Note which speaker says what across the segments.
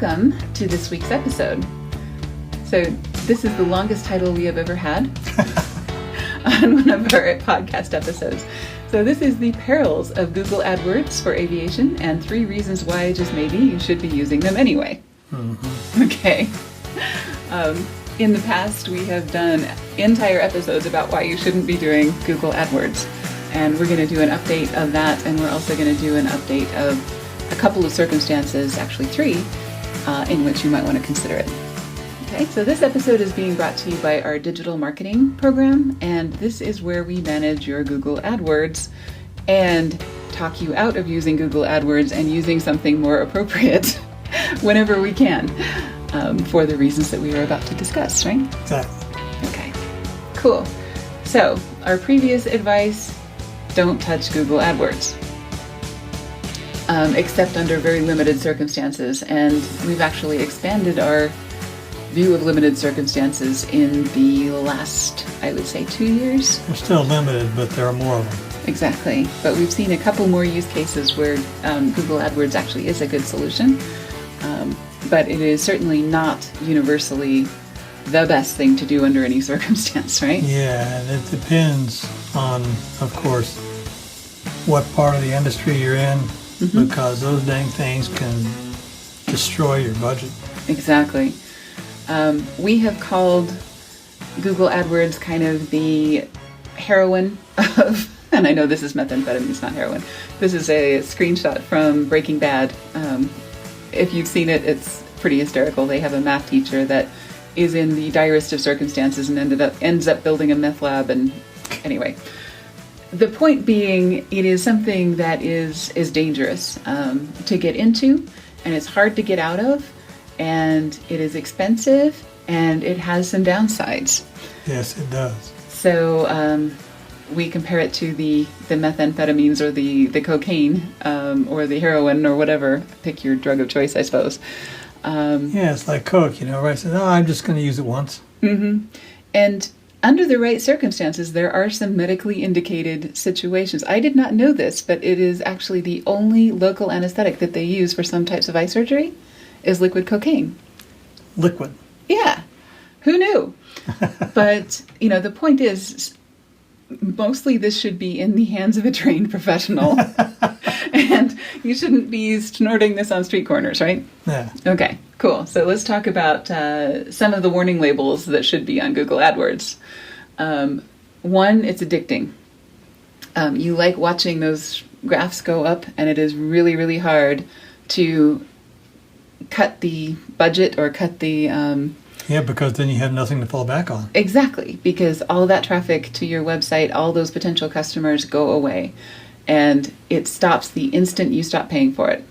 Speaker 1: welcome to this week's episode. So this is the longest title we have ever had on one of our podcast episodes. So this is the perils of Google Adwords for aviation and 3 reasons why just maybe you should be using them anyway. Mm-hmm. Okay. In the past, we have done entire episodes about why you shouldn't be doing Google Adwords. And we're going to do an update of that, and we're also going to do an update of a couple of circumstances, actually 3, in which you might want to consider it. Okay, so this episode is being brought to you by our digital marketing program, and this is where we manage your Google AdWords and talk you out of using Google AdWords and using something more appropriate whenever we can, for the reasons that we were about to discuss, right?
Speaker 2: Exactly.
Speaker 1: Okay, cool. So our previous advice, don't touch Google AdWords, except under very limited circumstances, and we've actually expanded our view of limited circumstances in the last, I would say, 2 years.
Speaker 2: They're still limited, but there are more of them.
Speaker 1: Exactly. But we've seen a couple more use cases where Google AdWords actually is a good solution. But it is certainly not universally the best thing to do under any circumstance, right?
Speaker 2: Yeah, and it depends on, of course, what part of the industry you're in, because those dang things can destroy your budget. Exactly.
Speaker 1: We have called Google AdWords kind of the heroin of, and I know this is methamphetamine, it's not heroin. This is a screenshot from Breaking Bad. If you've seen it, it's pretty hysterical. They have a math teacher that is in the direst of circumstances and ends up building a meth lab. And anyway, the point being, it is something that is dangerous to get into, and it's hard to get out of. And it is expensive, and it has some downsides.
Speaker 2: Yes, it does.
Speaker 1: So we compare it to the methamphetamines or the cocaine or the heroin or whatever. Pick your drug of choice, I suppose.
Speaker 2: Yeah, it's like Coke, right? So, no, I'm just going to use it once.
Speaker 1: Mm-hmm. And under the right circumstances, there are some medically indicated situations. I did not know this, but it is actually the only local anesthetic that they use for some types of eye surgery is liquid cocaine.
Speaker 2: Liquid.
Speaker 1: Yeah. Who knew? But, the point is, mostly this should be in the hands of a trained professional. And you shouldn't be snorting this on street corners, right?
Speaker 2: Yeah.
Speaker 1: Okay, cool. So let's talk about some of the warning labels that should be on Google AdWords. 1, it's addicting. You like watching those graphs go up, and it is really, really hard to cut the budget or cut the...
Speaker 2: Yeah, because then you have nothing to fall back on.
Speaker 1: Exactly, because all that traffic to your website, all those potential customers go away. And it stops the instant you stop paying for it.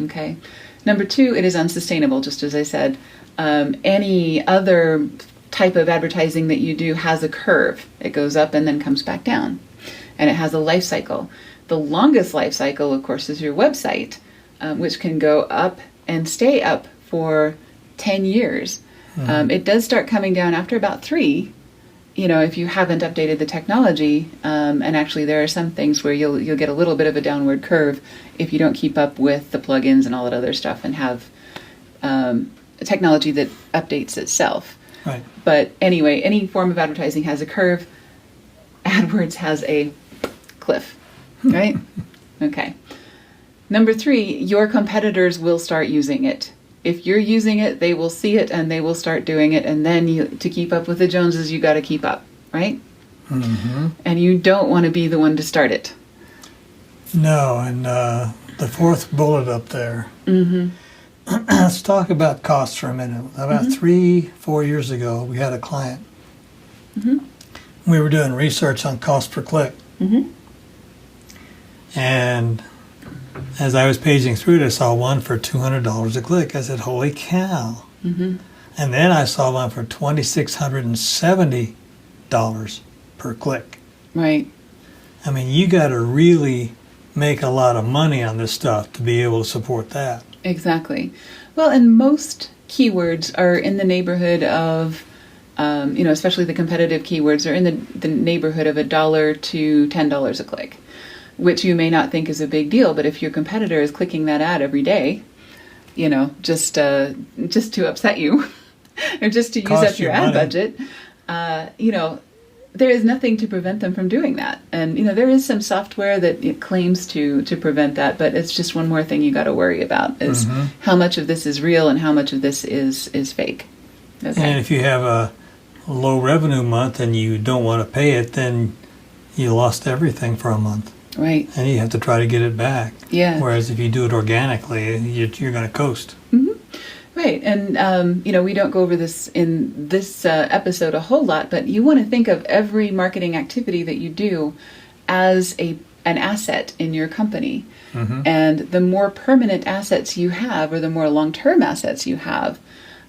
Speaker 1: Okay. Number 2, it is unsustainable, just as I said. Any other type of advertising that you do has a curve. It goes up and then comes back down. And it has a life cycle. The longest life cycle, of course, is your website, which can go up and stay up for 10 years. It does start coming down after about 3, if you haven't updated the technology. And actually there are some things where you'll get a little bit of a downward curve if you don't keep up with the plugins and all that other stuff and have a technology that updates itself.
Speaker 2: Right.
Speaker 1: But anyway, any form of advertising has a curve. AdWords has a cliff, right? Okay. Number 3, your competitors will start using it. If you're using it, they will see it and they will start doing it. And then to keep up with the Joneses, you got to keep up, right? Mm-hmm. And you don't want to be the one to start it.
Speaker 2: No, and the 4th bullet up there.
Speaker 1: Mm-hmm.
Speaker 2: Let's talk about costs for a minute. About 3-4 years ago, we had a client. Mm-hmm. We were doing research on cost per click. Mm-hmm. And as I was paging through it, I saw one for $200 a click. I said, holy cow. Mm-hmm. And then I saw one for $2,670 per click.
Speaker 1: Right.
Speaker 2: I mean, you got to really make a lot of money on this stuff to be able to support that.
Speaker 1: Exactly. Well, and most keywords are in the neighborhood of, especially the competitive keywords are in the neighborhood of $1 to $10 a click, which you may not think is a big deal, but if your competitor is clicking that ad every day, just to upset you or just to use up your ad budget, there is nothing to prevent them from doing that. And, there is some software that it claims to prevent that, but it's just one more thing you got to worry about is how much of this is real and how much of this is fake. Okay.
Speaker 2: And if you have a low revenue month and you don't want to pay it, then you lost everything for a month.
Speaker 1: Right.
Speaker 2: And you have to try to get it back.
Speaker 1: Yeah.
Speaker 2: Whereas if you do it organically, you're going to coast.
Speaker 1: Mm-hmm. Right. And, we don't go over this in this episode a whole lot, but you want to think of every marketing activity that you do as an asset in your company. Mm-hmm. And the more permanent assets you have, or the more long-term assets you have,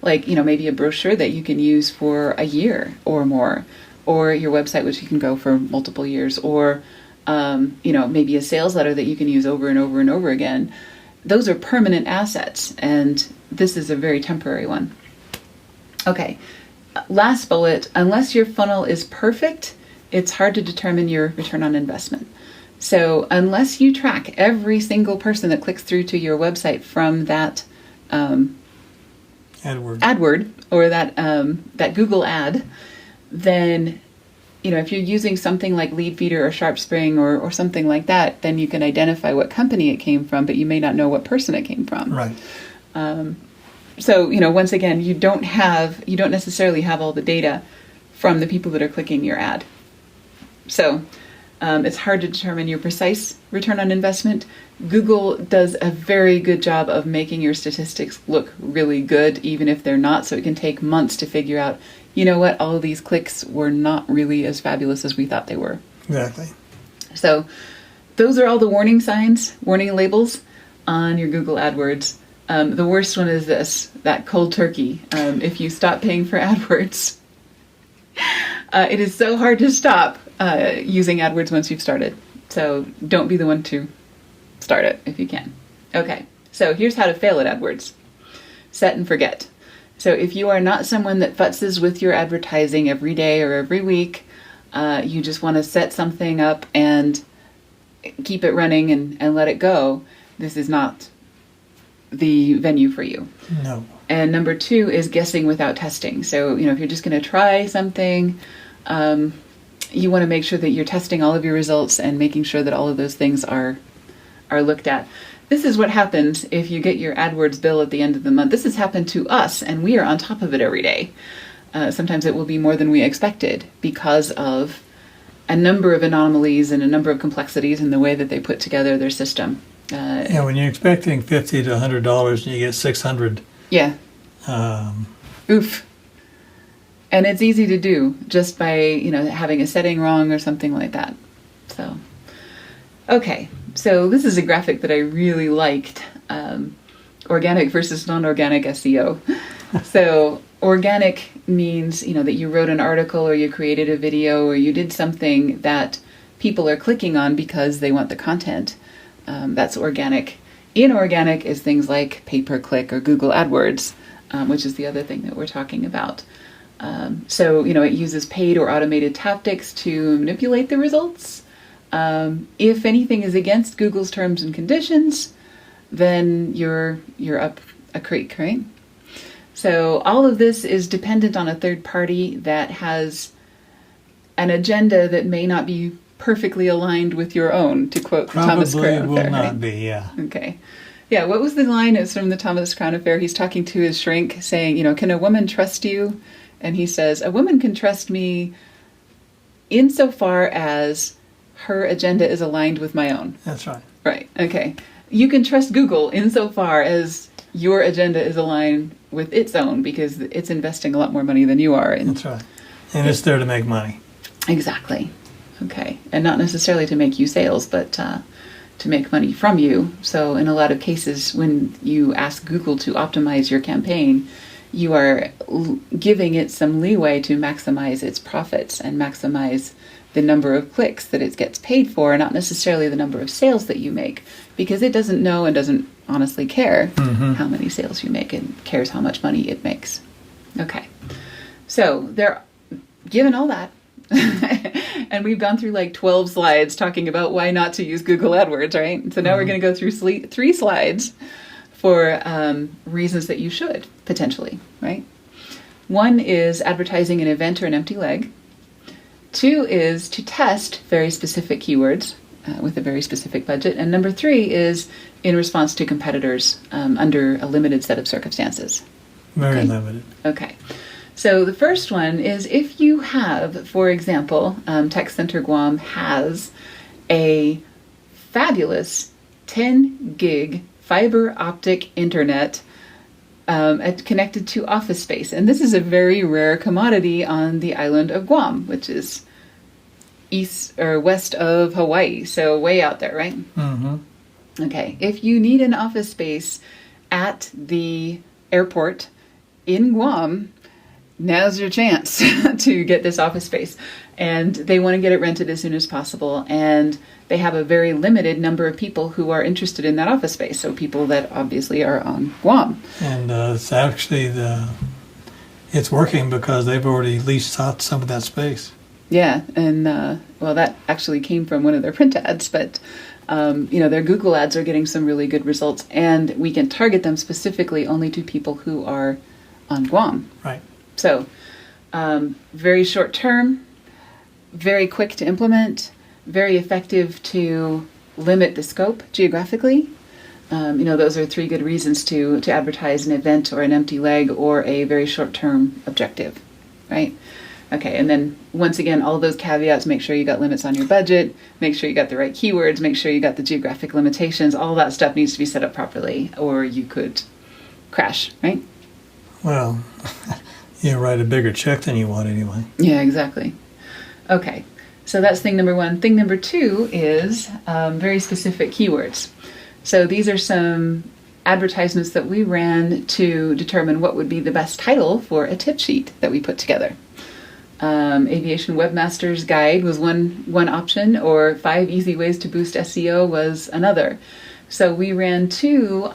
Speaker 1: like, maybe a brochure that you can use for a year or more, or your website, which you can go for multiple years, or, maybe a sales letter that you can use over and over and over again. Those are permanent assets, and this is a very temporary one. Okay, last bullet, unless your funnel is perfect, it's hard to determine your return on investment. So unless you track every single person that clicks through to your website from that AdWord or that Google ad, then if you're using something like Leadfeeder or SharpSpring or something like that, then you can identify what company it came from, but you may not know what person it came from.
Speaker 2: Right.
Speaker 1: So once again, you don't necessarily have all the data from the people that are clicking your ad. So it's hard to determine your precise return on investment. Google does a very good job of making your statistics look really good, even if they're not. So it can take months to figure out, what, all of these clicks were not really as fabulous as we thought they were.
Speaker 2: Exactly.
Speaker 1: So those are all the warning signs, warning labels on your Google AdWords. The worst one is that cold turkey. If you stop paying for AdWords, it is so hard to stop using AdWords once you've started. So don't be the one to start it if you can. Okay, so here's how to fail at AdWords. Set and forget. So if you are not someone that futzes with your advertising every day or every week, you just want to set something up and keep it running and let it go, this is not the venue for you.
Speaker 2: No.
Speaker 1: And number 2 is guessing without testing. So, if you're just going to try something, you want to make sure that you're testing all of your results and making sure that all of those things are looked at. This is what happens if you get your AdWords bill at the end of the month. This has happened to us, and we are on top of it every day. Sometimes it will be more than we expected because of a number of anomalies and a number of complexities in the way that they put together their system.
Speaker 2: When you're expecting $50 to $100 and you get $600.
Speaker 1: Yeah. Oof. And it's easy to do just by, having a setting wrong or something like that. So, okay. So this is a graphic that I really liked. Organic versus non-organic SEO. So organic means, that you wrote an article or you created a video or you did something that people are clicking on because they want the content. That's organic. Inorganic is things like pay-per-click or Google AdWords, which is the other thing that we're talking about. So, it uses paid or automated tactics to manipulate the results. If anything is against Google's terms and conditions, then you're up a creek, right? So all of this is dependent on a third party that has an agenda that may not be perfectly aligned with your own, to quote the Thomas Crown Affair.
Speaker 2: Probably will not
Speaker 1: right?
Speaker 2: be, yeah.
Speaker 1: Okay. Yeah, what was the line? It's from the Thomas Crown Affair. He's talking to his shrink saying, can a woman trust you? And he says, a woman can trust me insofar as her agenda is aligned with my own.
Speaker 2: That's right.
Speaker 1: Right, okay. You can trust Google insofar as your agenda is aligned with its own because it's investing a lot more money than you are.
Speaker 2: That's right. And it's there to make money.
Speaker 1: Exactly. Okay. And not necessarily to make you sales, but to make money from you. So in a lot of cases, when you ask Google to optimize your campaign, you are giving it some leeway to maximize its profits and maximize the number of clicks that it gets paid for, not necessarily the number of sales that you make, because it doesn't know and doesn't honestly care how many sales you make. It cares how much money it makes. Okay. So given all that, and we've gone through like 12 slides talking about why not to use Google AdWords, right? So now we're going to go through 3 slides for reasons that you should, potentially, right? One is advertising an event or an empty leg. Two is to test very specific keywords with a very specific budget. And number three is in response to competitors under a limited set of circumstances.
Speaker 2: Very limited.
Speaker 1: Okay. So the first one is if you have, for example, Tech Center Guam has a fabulous 10 gig fiber optic internet connected to office space. And this is a very rare commodity on the island of Guam, which is east or west of Hawaii, so way out there, right?
Speaker 2: Mm-hmm.
Speaker 1: Okay. If you need an office space at the airport in Guam, now's your chance to get this office space. And they want to get it rented as soon as possible. And they have a very limited number of people who are interested in that office space. So people that obviously are on Guam.
Speaker 2: And it's actually it's working because they've already leased out some of that space.
Speaker 1: Yeah. And well, that actually came from one of their print ads, but their Google ads are getting some really good results. And we can target them specifically only to people who are on Guam.
Speaker 2: Right.
Speaker 1: So, very short term, very quick to implement, very effective to limit the scope geographically. Those are three good reasons to advertise an event or an empty leg or a very short term objective, right? Okay, and then once again, all those caveats, make sure you got limits on your budget, make sure you got the right keywords, make sure you got the geographic limitations, all that stuff needs to be set up properly or you could crash, right?
Speaker 2: Well, you write a bigger check than you want anyway.
Speaker 1: Yeah, exactly. Okay, so that's thing number one. Thing number two is very specific keywords. So these are some advertisements that we ran to determine what would be the best title for a tip sheet that we put together. Aviation Webmaster's Guide was one option, or 5 Easy Ways to Boost SEO was another. So we ran two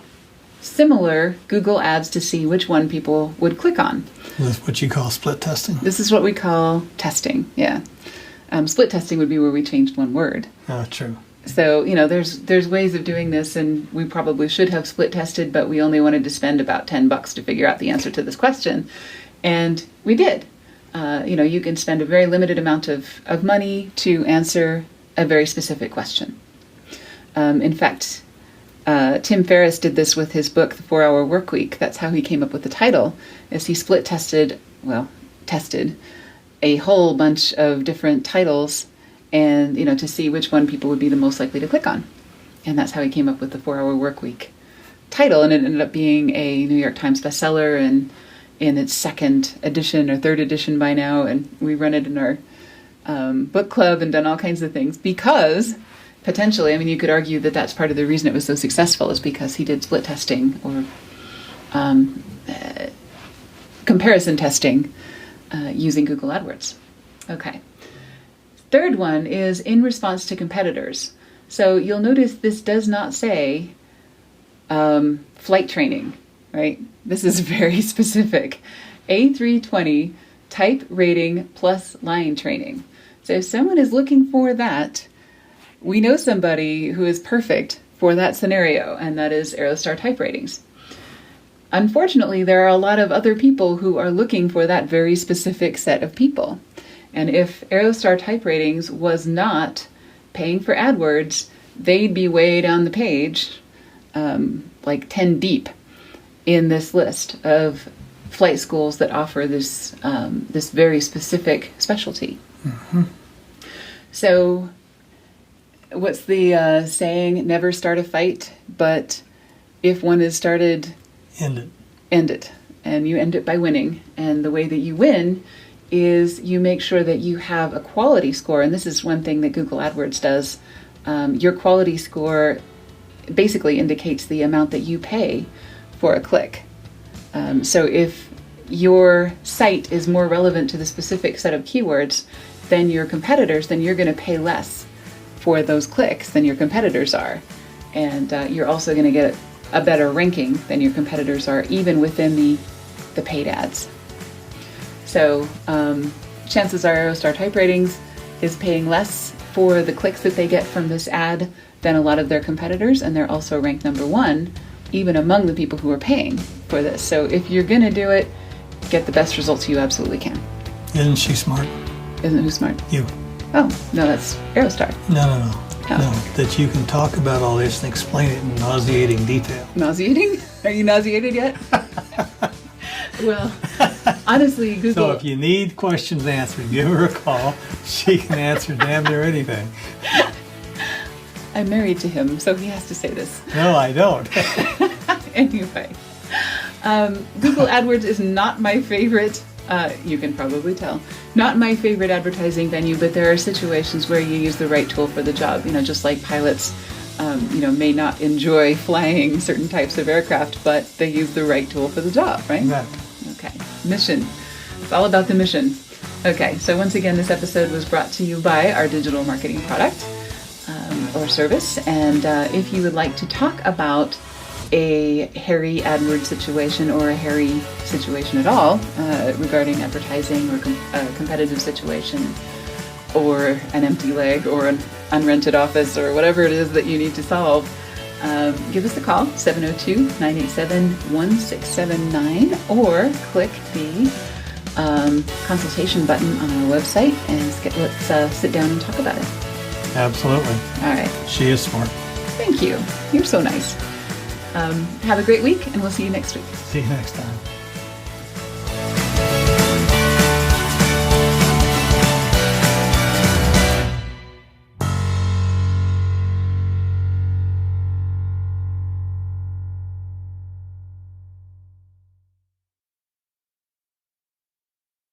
Speaker 1: similar Google ads to see which one people would click on.
Speaker 2: This is what you call split testing?
Speaker 1: This is what we call testing, yeah. Split testing would be where we changed one word.
Speaker 2: Oh, true.
Speaker 1: So, there's ways of doing this, and we probably should have split tested, but we only wanted to spend about $10 to figure out the answer to this question. And we did. You can spend a very limited amount of money to answer a very specific question. In fact, Tim Ferriss did this with his book, The 4-Hour Workweek. That's how he came up with the title, is he tested a whole bunch of different titles and, to see which one people would be the most likely to click on. And that's how he came up with the 4-Hour Workweek title. And it ended up being a New York Times bestseller and in its second edition or third edition by now. And we run it in our book club and done all kinds of things because potentially, you could argue that that's part of the reason it was so successful is because he did split testing or comparison testing using Google Adwords. Okay. Third one is in response to competitors. So you'll notice this does not say flight training, right? This is very specific. A320 type rating plus line training. So if someone is looking for that, we know somebody who is perfect for that scenario, and that is Aerostar Type Ratings. Unfortunately, there are a lot of other people who are looking for that very specific set of people. And if Aerostar Type Ratings was not paying for AdWords, they'd be way down the page, like 10 deep in this list of flight schools that offer this this very specific specialty.
Speaker 2: Mm-hmm.
Speaker 1: So what's the saying? Never start a fight, but if one is started,
Speaker 2: end
Speaker 1: it. And you end it by winning. And the way that you win is you make sure that you have a quality score. And this is one thing that Google AdWords does. Your quality score basically indicates the amount that you pay for a click. So if your site is more relevant to the specific set of keywords than your competitors, then you're going to pay less for those clicks than your competitors are. And you're also going to get a better ranking than your competitors are, even within the paid ads. So chances are Aerostar Type Ratings is paying less for the clicks that they get from this ad than a lot of their competitors, and they're also ranked number one even among the people who are paying for this. So if you're going to do it, get the best results you absolutely can.
Speaker 2: Isn't she smart?
Speaker 1: Isn't who smart?
Speaker 2: You.
Speaker 1: Oh, no, that's Aerostar.
Speaker 2: No. No, that you can talk about all this and explain it in nauseating detail.
Speaker 1: Nauseating? Are you nauseated yet? Well, honestly, Google...
Speaker 2: So if you need questions answered, give her a call. She can answer damn near anything.
Speaker 1: I'm married to him, so he has to say this.
Speaker 2: No, I don't.
Speaker 1: Anyway, Google AdWords is not my favorite, you can probably tell, not my favorite advertising venue, but there are situations where you use the right tool for the job. Just like pilots, may not enjoy flying certain types of aircraft, but they use the right tool for the job, right?
Speaker 2: Exactly.
Speaker 1: Okay, mission. It's all about the mission. Okay, so once again, this episode was brought to you by our digital marketing product or service. And if you would like to talk about a hairy AdWords situation or a hairy situation at all regarding advertising or a competitive situation or an empty leg or an unrented office or whatever it is that you need to solve, give us a call, 702-987-1679, or click the consultation button on our website and let's sit down and talk about it.
Speaker 2: Absolutely.
Speaker 1: All right.
Speaker 2: She is smart.
Speaker 1: Thank you. You're so nice. Have a great week, and we'll see you next week.
Speaker 2: See you next time.